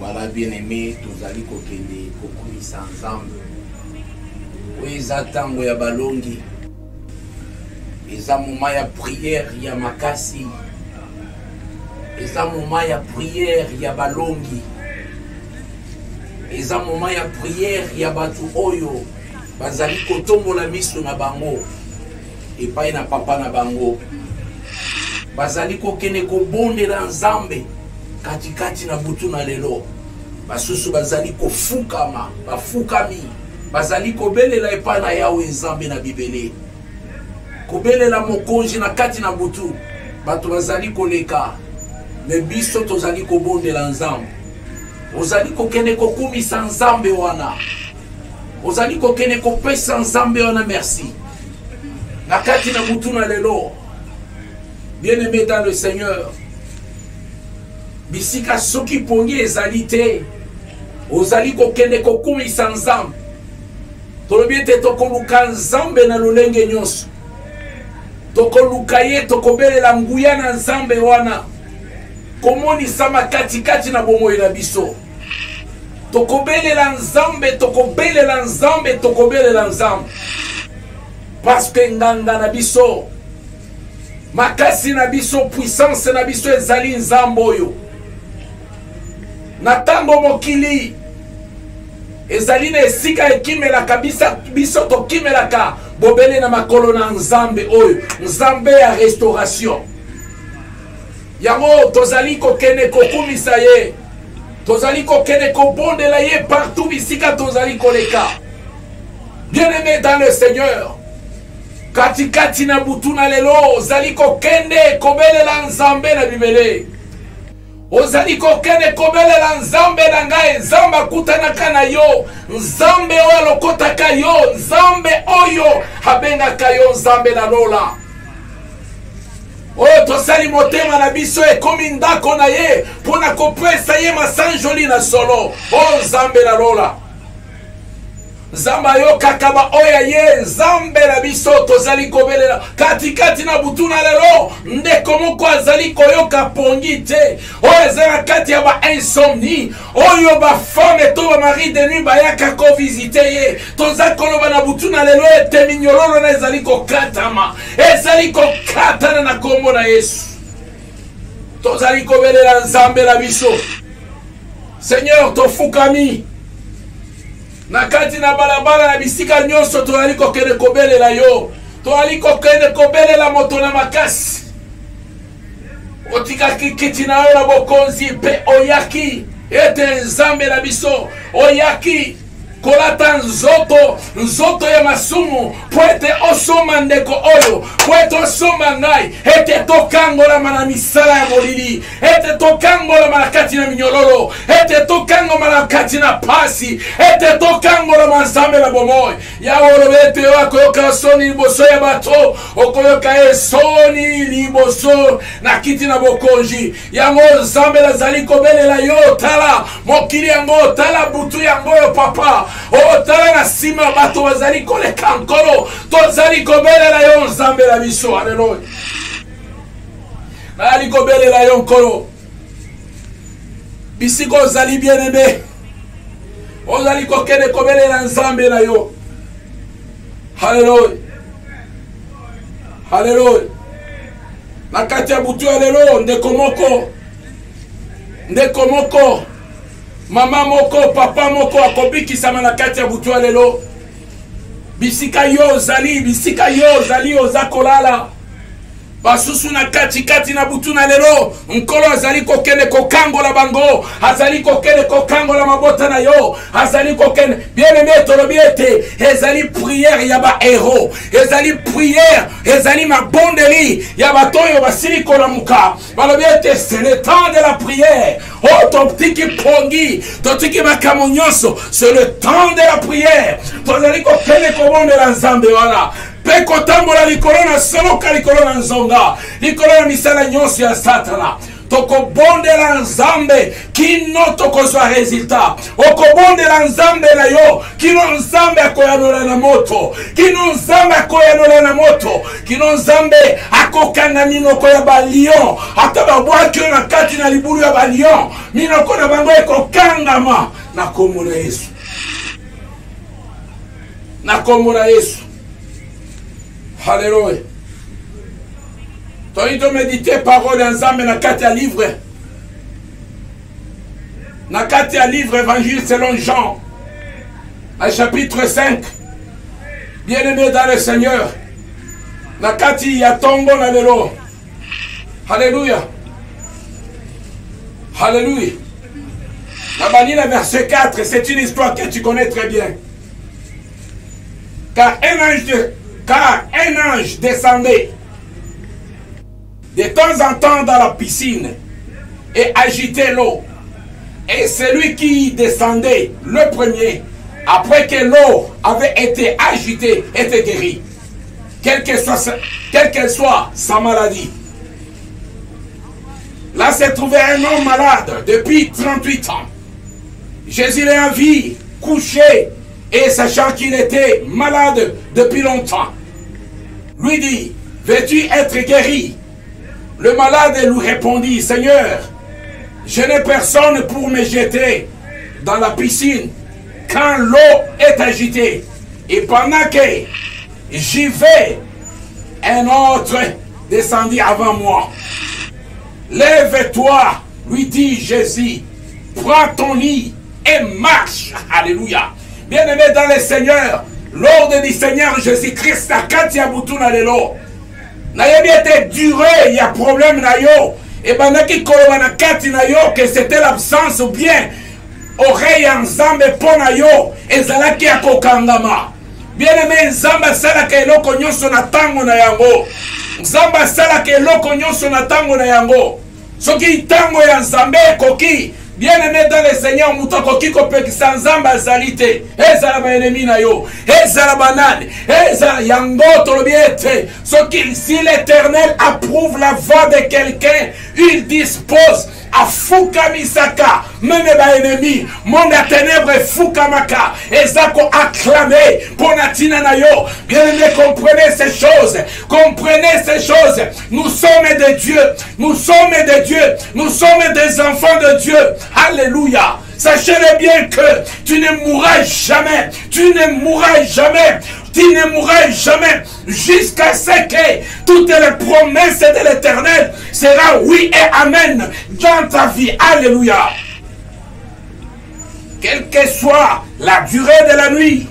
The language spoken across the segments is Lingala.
Voilà, bien-aimé, tozali kokende kokumisa nzambe. Eza tango ya balongi. Eza moment ya prière ya makasi. Eza moment ya prière ya balongi. Eza moment ya prière ya batu oyo bazali kotombola miso na bango epai na papa na bango. Bazali kokende kobondela nzambe katikati na butu na lelo. Basusu bazali kofukama, bafukami. Bazali kobelela epai na Yawe nzambe na bibele. Kobelela mokonzi na kati na butu. Bato bazali koleka. Me biso tozali kobondela nzambe. Ozali kokende kokumisa nzambe wana. Ozali kokende kopesa nzambe wana merci. Na kati na butu na lelo. Bien-aimé dans le Seigneur. Bisika soki pongi ezali te. Ozali kokende kokumisa nzambe. Tolobi ete tokoluka nzambe na lolenge nyonso. Tokoluka ye tokobelela nguya na nzambe wana. Komoni sama katikati na bomoi na biso. Tokobelela nzambe, tokobelela nzambe, tokobelela nzambe. Parce que nganga na biso, makasi na biso, puissance na biso ezali nzambe oyo. Na tango mokili ezali na esika ekimelaka biso tokimelaka bobele na makolo na nzambe oyo, nzambe ya restauration. Yango tozali kokene kokumisa ye, tozali kokene kobondela ye partout bisika tozali koleka. Bien-aimé dans le Seigneur, katikati na butu na lelo ozali kokende kobelela nzambe na bibele. Ozali kokende kobelela nzambe na ngai, nzambe akutanaka na yo, nzambe oyo alokotaka yo, nzambe oyo abengaka yo nzambe na lola. Oyo tosali motema na biso ekomi ndako na ye pona kopesa ye masanjoli na solo. O nzambe na lola. Nzambe ayokaka ba oya ye, nzambe na biso tozali kobelela katikati na butu na lelo. Ndeko moko azali koyoka pongi te. Oyo ezala kati ya ba insomnie. Oyo ba femme to ba mari de nuit bayaka ko visiter ye. Tozali koloba na butu na lelo ete minyololo na ezali kokatama. Ezali kokatana na kombo na Yesu. Tozali kobelela nzambe na biso. Seigneur tofukami. Na kati na balabala na bisika nyonso tozali kokende kobelela yo. Tozali kokende kobelela moto na makasi. Otika kiti na yo na bokonzi pe oyaki. Ete nzambe na biso oyaki. Kolata nzoto ya masumu. Poete osoma ndeko oyo. Poete osoma ngai. Ete tokangola mana misala ya molili. Ete tokangola mana kati na minyololo. Ete tokangola mana kati na pasi. Ete tokangola mana nzambe na bomoi. Ya olobete wako yoka soni liboso ya bato. Okoyoka esoni liboso na kiti na bokonji. Yango nzambe la zali kobelela yo tala. Mokili yango tala butu yango yo papa. O tala na sima bato wazali koleka nkolo. Tozali kobelela yo nzambe la biso. Hallelujah. Nali kobelela yo nkolo. Bisiko ozali bien-aimé. Ozali kokende kobelela nzambe na yo. Hallelujah. Hallelujah. Na kati ya butu ya lelo ndeko moko. Ndeko moko. Mama moko, papa moko akobikisama na kati ya butu ya lelo. Bisika yo zali ozakolala. Basusu na kati na butu na lelo. Nkolo azali kokende kokangola bango. Azali kokende kokangola mabota na yo. Azali kokende. Bien-aimé tolobi ete. Ezali prière ya ba héros. Ezali prière. Ezali mabondeli. Ya batoyo basili kolamuka. Balobi ete c'est le temps de la prière. Oh toptiki pongi. Toptiki makamonyoso. C'est le temps de la prière. Tozali kokende kobondela nzambe wana. Peko tambola likolo na soloka likolo na nzonga. Likolo na misala nyonso ya satana. Tokobondela nzambe kino tokozwa resultat. Okobondela nzambe na yo kino nzambe akoyanola na moto. Kino nzambe akoyanola na moto. Kino nzambe akokanga minoko ya ba lion. Ata babwaki na kati na libulu ya balion minoko na bango ekokangama na kombo na Yesu. Na kombo na Yesu. Alléluia. Toito méditer parole ensemble na kati ya livre. Na kati ya livre évangile selon Jean. À chapitre 5. Bien-aimé dans le Seigneur. Na kati ya tongo na lelo. Alléluia. Alléluia. La banine verset 4, c'est une histoire que tu connais très bien. Car un ange descendait de temps en temps dans la piscine et agitait l'eau. Et celui qui descendait le premier, après que l'eau avait été agitée, était guéri. Quelle qu'elle soit sa maladie. Là se trouvait un homme malade depuis 38 ans. Jésus l'a vu couché et sachant qu'il était malade depuis longtemps, lui dit, veux-tu être guéri? Le malade lui répondit, Seigneur, je n'ai personne pour me jeter dans la piscine quand l'eau est agitée. Et pendant que j'y vais, un autre descendit avant moi. Lève-toi, lui dit Jésus, prends ton lit et marche. Alléluia. Bien-aimé dans le Seigneur, l'ordre du Seigneur Jésus-Christ, quand il y a bouton dans l'eau, n'a bien été duré, il y a problème na yo. Et ben qui kolobana kati na yo que c'était l'absence ou bien oreille ensemble pour na yo ezalaki ya kokangama. Bien-aimé, nzamba sala ke eloko nyonso na tango na yango. Nzamba sala ke eloko nyonso na tango na yango. Soki tango ya nzambe koki, bien-aimé dans le Seigneur, mutakoki kopekisa nzamba zalite. Ezala ba ennemi na yo. Ezala banane. Ezala yango tolobiete. Soki si l'Éternel approuve la voix de quelqu'un, il dispose à Fukamisaka, même les ennemis, monde à ténèbres Fukamaka, et ça qu'on acclamé pour Natina Nayo. Bien aimé, comprenez ces choses, comprenez ces choses. Nous sommes de Dieu, nous sommes de Dieu, nous sommes des enfants de Dieu. Alléluia. Sachez-le bien que tu ne mourras jamais, tu ne mourras jamais. Tu ne mourras jamais jusqu'à ce que toutes les promesses de l'Éternel seront oui et amen dans ta vie. Alléluia. Quelle que soit la durée de la nuit,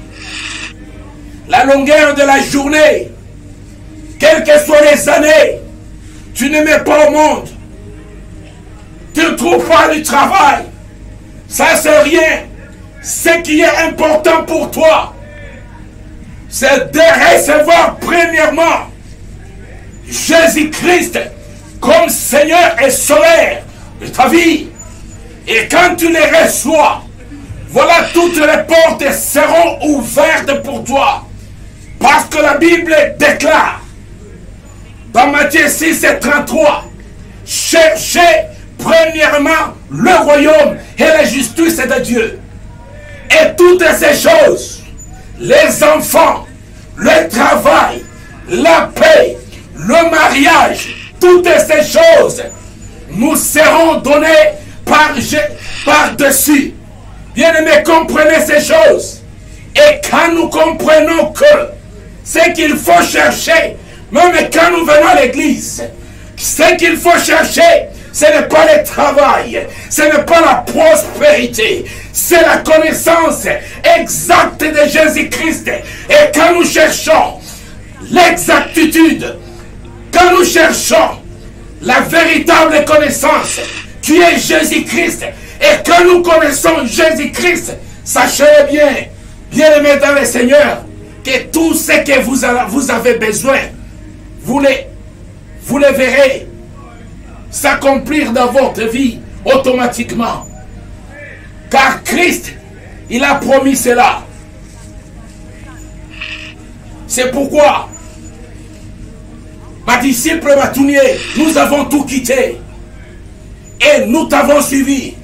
la longueur de la journée, quelles que soient les années, tu ne mets pas au monde. Tu ne trouves pas du travail. Ça c'est rien. Ce qui est important pour toi, c'est de recevoir premièrement Jésus-Christ comme Seigneur et Sauveur de ta vie. Et quand tu les reçois, voilà, toutes les portes seront ouvertes pour toi. Parce que la Bible déclare dans Matthieu 6 et 33, cherchez premièrement le royaume et la justice de Dieu. Et toutes ces choses, les enfants, le travail, la paix, le mariage, toutes ces choses nous seront données par-dessus. Bien-aimés, comprenez ces choses. Et quand nous comprenons que ce qu'il faut chercher, même quand nous venons à l'église, ce qu'il faut chercher, ce n'est pas le travail, ce n'est pas la prospérité, c'est la connaissance exacte de Jésus-Christ. Et quand nous cherchons l'exactitude, quand nous cherchons la véritable connaissance qui est Jésus-Christ, et quand nous connaissons Jésus-Christ, sachez bien, bien-aimés dans le Seigneur, que tout ce que vous avez besoin, vous les verrez s'accomplir dans votre vie automatiquement. Car Christ, il a promis cela. C'est pourquoi, ma disciple Matounier, nous avons tout quitté. Et nous t'avons suivi.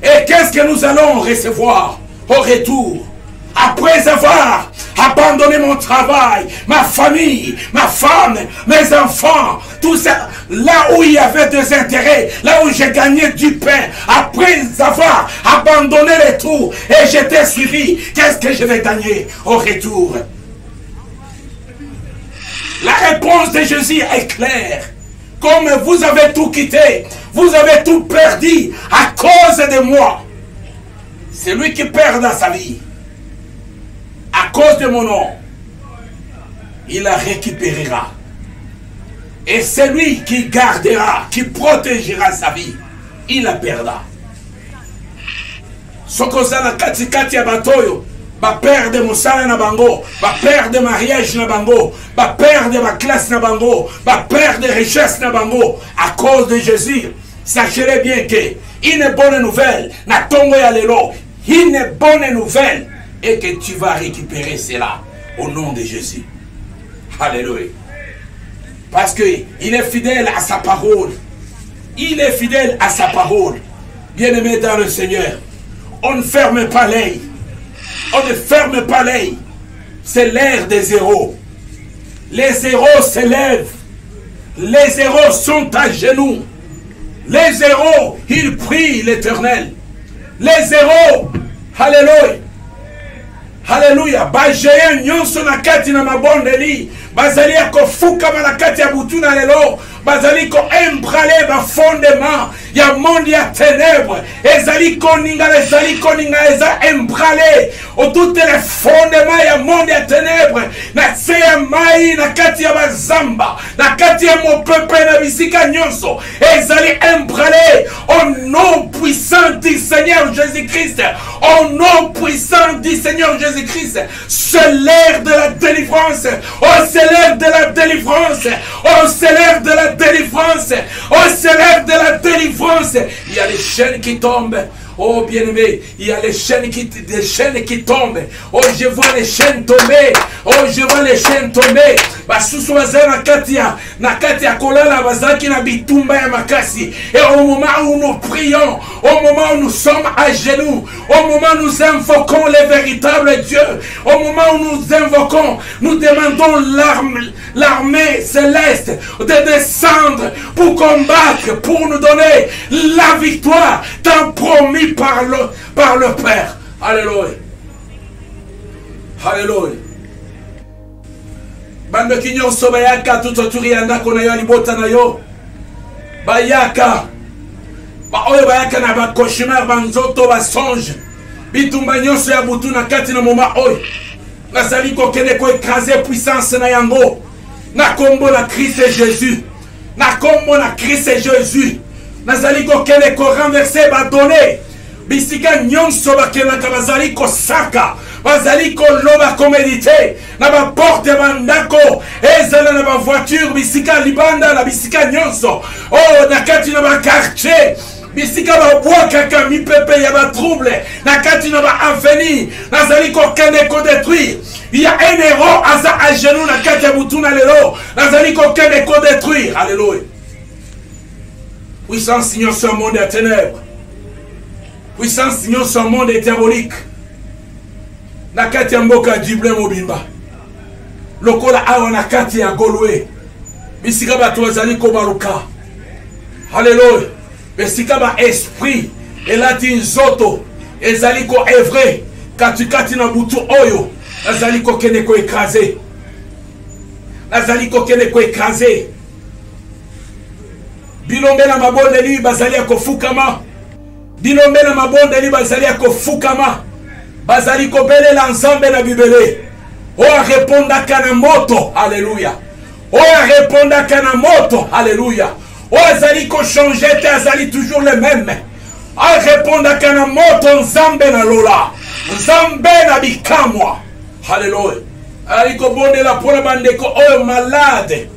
Et qu'est-ce que nous allons recevoir au retour? Après avoir abandonné mon travail, ma famille, ma femme, mes enfants, tout ça, là où il y avait des intérêts, là où j'ai gagné du pain, après avoir abandonné les tours et j'étais suivi, qu'est-ce que je vais gagner au retour? La réponse de Jésus est claire. Comme vous avez tout quitté, vous avez tout perdu à cause de moi. C'est lui qui perd dans sa vie. À cause de mon nom, il la récupérera. Et celui qui gardera, qui protégera sa vie, il la perdra. Sokozana katikati ya batoyo, ba perdre mosala na bango, ba perdre mariage na bango, ba perdre ma classe na bango, ba perdre richesse na bango, à cause de Jésus. Sachez bien que une bonne nouvelle, na tongo ya lelo, une bonne nouvelle, et que tu vas récupérer cela au nom de Jésus. Alléluia. Parce qu'il est fidèle à sa parole. Il est fidèle à sa parole. Bien-aimé dans le Seigneur, on ne ferme pas l'œil. On ne ferme pas l'œil. C'est l'ère des héros. Les héros s'élèvent. Les héros sont à genoux. Les héros, ils prient l'Éternel. Les héros, alléluia. Alléluia. Bajeye nyonso na kati na mabondeli. Bazali ko fuka na kati ya butu na lelo. Bazali ko embrale ba fondement ya monde ya ténèbres. Ezali ko ninga eza embrale au toutes les fondements ya monde ya ténèbres. Na tseya mai na kati ya bazamba. Na kati ya mon peuple na bisika nyonso. Ezali embrale au nom puissant du Seigneur Jésus-Christ. Au nom puissant du Seigneur Jésus-Christ. C'est l'ère de la délivrance. Oh, c'est l'ère de la délivrance. Oh, c'est l'ère de la délivrance. Oh, c'est l'ère de la délivrance. Il y a les chaînes qui tombent. Oh bien-aimé, il y a des chaînes qui tombent. Oh, je vois les chaînes tomber. Oh, je vois les chaînes tomber. Basusu wazee na kati ya kolala bazaki na bitumba ya makasi. Et au moment où nous prions, au moment où nous sommes à genoux, au moment où nous invoquons le véritable Dieu, au moment où nous invoquons, nous demandons l'armée céleste de descendre pour combattre, pour nous donner la victoire tant promis par le Père. Alléluia. Alléluia. Bando kinyonso bayaka tutoturi andako na yo libota na yo. Bayaka. Ba oyo bayaka na ba cauchemar banzoto ba songe. Bitumba nyonso ya butu na kati na moma oyo. Nazali ko kende ko écraser puissance na yango. Na kombo na Christ Jésus. Na kombo na Christ Jésus. Nazali ko kende ko renverser ba donner. Bisika nyonso bakelaka bazali ko saka. Bazali ko loba ko méditer. Na ba porte bandako. Ezala na ba voiture bisika libanda na bisika nyonso. Oh na kati na ba quartier. Bisika ba boaka kami pepe ya ba trouble. Na kati na ba avenir. Nazali ko kende ko détruire. Il y a un héros à genoux na kati ya butuna lelo. Nazali ko kende ko détruire. Alléluia. Puissance signor sur un monde de ténèbres. Puissance signor sur un monde diabolique. Nakati ya mboka Dublin mobimba. Lokola awa nakati ya Golwe. Bisika bato bazali ko baruka. Alléluia. Bisika ba esprit elati nzoto ezali ko evre katikati na butu oyo. Nazali ko kene ko écraser. Nazali ko kene ko écraser. Bilombe na mabonde li bazali ko fukama. Bilombe na mabonde li bazali ko fukama. Bazali ko belela nzambe na bibele. Oya repondaka na moto. Alléluia. Oya repondaka na moto. Alléluia. Oya zali ko changer te azali toujours le même. Oya repondaka na moto nzambe na lola. Nzambe na bikamwa. Alléluia. Ali ko bondela pona bandeko oyo malade.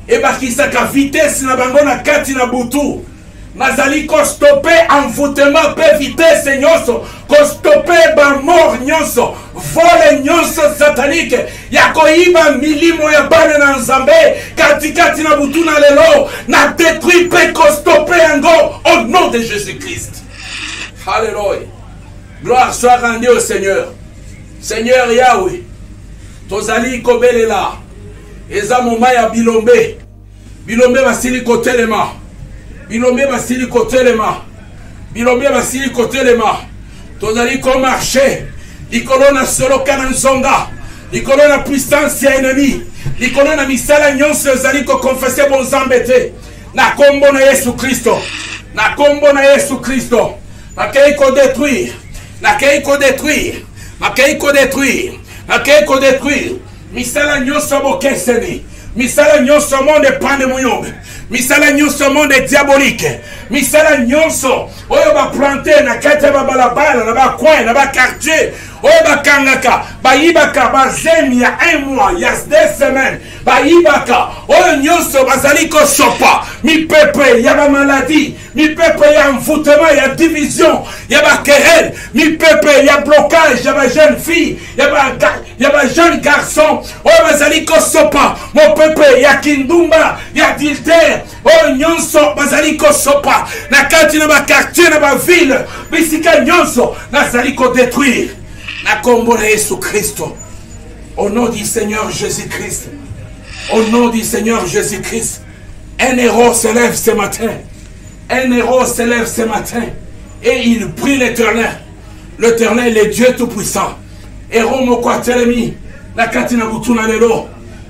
Et bakisaka vitesse na bango na kati na butu. Nazali ko stopper envoûtement pe vitesse nyonso, ko stopper ba mort nyonso, vole nyonso satanique, ya ko iba milimo ya bana na nzambe, katikati na butu na lelo, na détruit pe ko stopper yango au nom de Jésus-Christ. Alléluia. Gloire soit rendue au Seigneur. Seigneur Yahweh, tozali ko belela, eza moma ya bilombe. Bilombe basili kotelema. Bilombe basili kotelema. Bilombe basili kotelema. Tozali ko marcher. Likolo na solo kana nzonga. Likolo na puissance ya ennemi. Likolo na misala nyonso ezali ko confesser bon zambete. Na kombo na Yesu Kristo. Na kombo na Yesu Kristo. Nakei ko détruire. Nakei ko détruire. Nakei ko détruire. Nakei ko détruire. Misala nyonso bokeseni. Misala nyonso monde pande muyombe. Misala nyonso monde diabolique. Misala nyonso oyo ba planter na kete ba balabala na ba coin na ba quartier. Oyo ba kangaka ba yibaka ba zemi ya 1 mois ya 2 semaines. Ba yibaka oyo nyonso bazali ko sopa. Mi pepe ya ba maladie. Mi pepe ya envoûtement ya division. Ya ba querelle. Mi pepe ya blocage ya ba jeune fille. Ya ba jeune garçon. Oyo bazali ko sopa. Mon pepe ya kindumba ya adultère. Oyo nyonso bazali ko sopa. Na kati na ba quartier na ba ville. Bisika nyonso nazali ko détruire. Na kombo na Yesu Kristo. Au nom du Seigneur Jésus-Christ. Au nom du Seigneur Jésus-Christ. Un héros se lève ce matin. Un héros se lève ce matin. Et il prie l'Éternel. L'Éternel est Dieu Tout-Puissant. Héros moko telemi. Na kati na butuna lelo.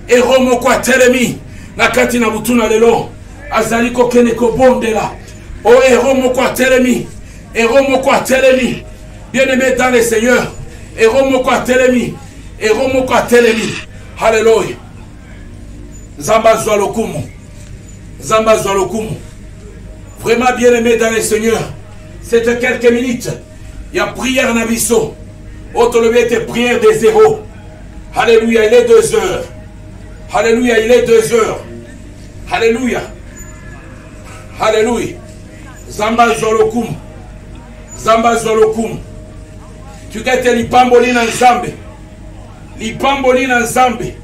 Héros moko telemi. Na kati na butuna lelo. Azali ko kene ko bondela. Oh héros moko telemi. Héros moko telemi. Bien-aimé dans le Seigneur. Héros moko telemi. Héros moko telemi. Alléluia. Zamba Zoualokumu. Zamba Zoualokumu. Vraiment bien-aimé dans le Seigneur. C'était quelques minutes. Il y a prière Nabiso. Autre levé était prière des héros. Alléluia, il est 2 heures. Alléluia, il est 2 heures. Alléluia. Alléluia. Zamba Zoualokumu. Zamba Zoualokumu. Tu gâtes l'ipamboli na nzambe. L'ipamboli na nzambe.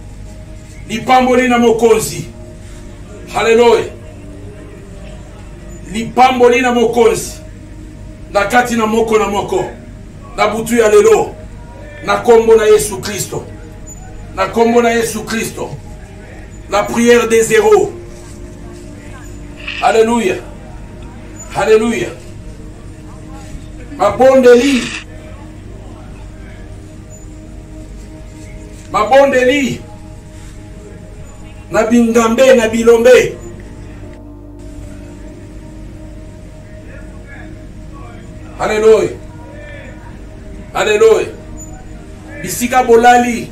L'ipamboli na mokonzi. Alléluia. L'ipamboli na mokonzi. Na kati na moko na moko. Na butu ya lelo. Na kombo na Yesu Kristo. Na kombo na Yesu Kristo. La prière des héros. Alléluia. Alléluia. Ma bondeli. Ma bondeli. Na bingambe na bilombe. Alléluia. Alléluia. Bisika bolali.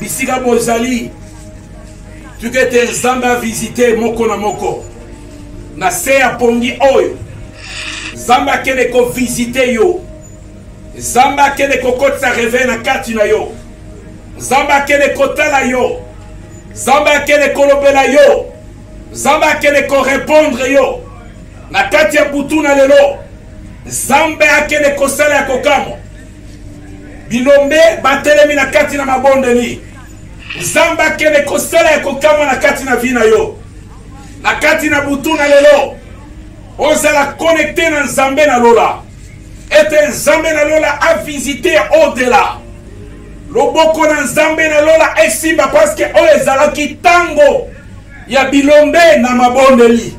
Bisika bozali. Tu que tes zamba visiter moko na moko. Na se apongi oyo. Zamba kene ko visiter yo. Zamba kene ko kotsa reve na kati na yo. Zamba kene ko tala yo. Zamba kene ko lobela yo. Zamba kene ko répondre yo. Na kati ya butu na lelo. Zamba akene ko sala ya kokamo. Bilombe batelemi na kati na mabondeli. Zamba kene ko sala ya kokamo na kati na vina yo. Na kati na butu na lelo. Ozala connecté na Nzambe na lola. Et Nzambe na lola a visité au-delà. Loboko na Nzambe na lola esimba parce que ezala kitango ya bilombe na mabondeli.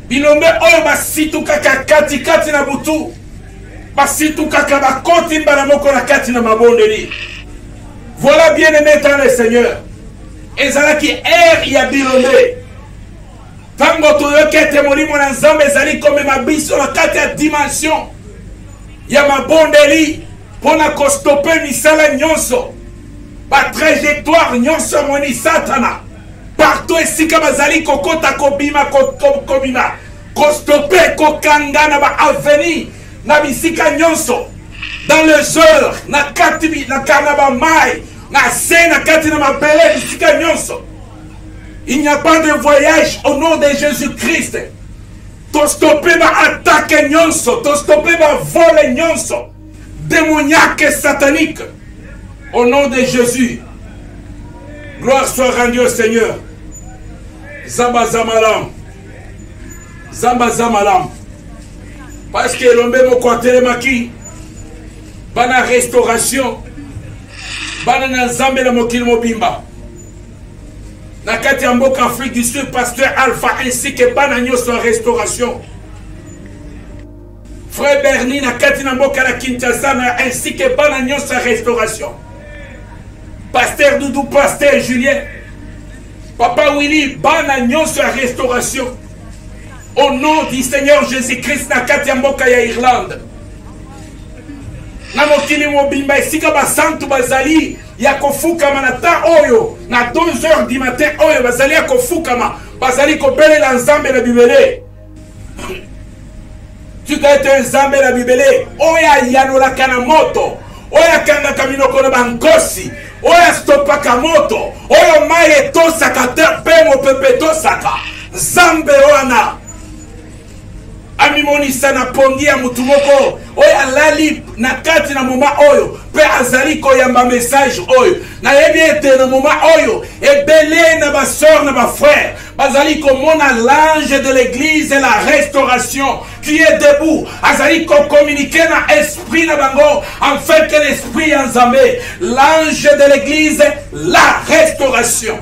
Bilombe oyo basitu kaka kati kati na butu. Basitu kaka bakoti mbana moko na kati na mabondeli. Voilà bien aimé dans le Seigneur. Ezala ki ya bilombe. Tango toyokete molimo na Nzambe ezali comme mabiso na kati ya dimension ya mabondeli pona ko stopper misala nyonso ba trajectoire nyonso moni satana partout esika bazali kokota kobima kobima ko stopper ko kangana ba avenir na bisika nyonso dans les heures na kati na kanaba mai na se na kati na mabele bisika nyonso. Il n'y a pas de voyage au nom de Jésus-Christ. To stopper ma attaque nyonso, to stopper ma vol nyonso, démoniaque et satanique. Au nom de Jésus. Gloire soit rendue au Seigneur. Zamba zamalam. Zamba zamalam. Parce que l'homme moko atelemaki. Bana restauration. Bana na Nzambe na mokili mobimba. na kati ya mboka Afrique du Sud, pasteur Alpha ainsi que bana nyonso ya restauration. Frère Bernie na kati na mboka la Kinshasa ainsi que bana nyonso ya restauration. Pasteur Doudou, pasteur Julien, Papa Willy, bana nyonso ya restauration. Au nom du Seigneur Jésus-Christ na kati ya mboka ya Irlande. Na mokili mobimba esika basantu bazali ya kofukama na ta oyo na 2h du matin oyo bazali ya kofukama bazali kobelela nzambe na bibele. Tu dois être nzambe na bibele oya yanolaka na moto oya kangaka minoko na bankosi oya stopaka moto oyo mai etosaka te mpe mopepe etosaka nzambe wana amimonisa na pongi ya mutu moko oyo alali na kati na moma oyo pe azali koyamba message oyo nayebi ete na moma oyo ebele na basœurs na bafrères bazali komona l'ange de l'église et la restauration qui est debout azali communiquer na esprit na bango afin que l'esprit ya Nzambe l'ange de l'église la restauration.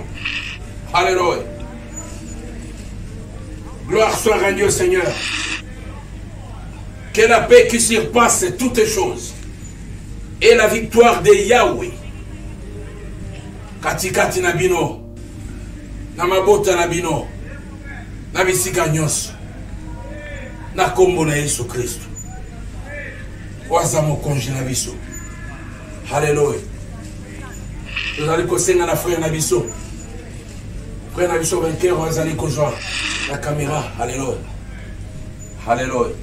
Alléluia. Gloire soit rendue au Seigneur. Que la paix qui surpasse toutes choses et la victoire de Yahweh katikati na bino na mabota na bino na bisika nyonso na kombo na Yesu Kristo waza mokonzi na biso. Alléluia. Tozali kosenga na frère na biso vainqueur wazali kozwa la caméra. Alléluia. Alléluia.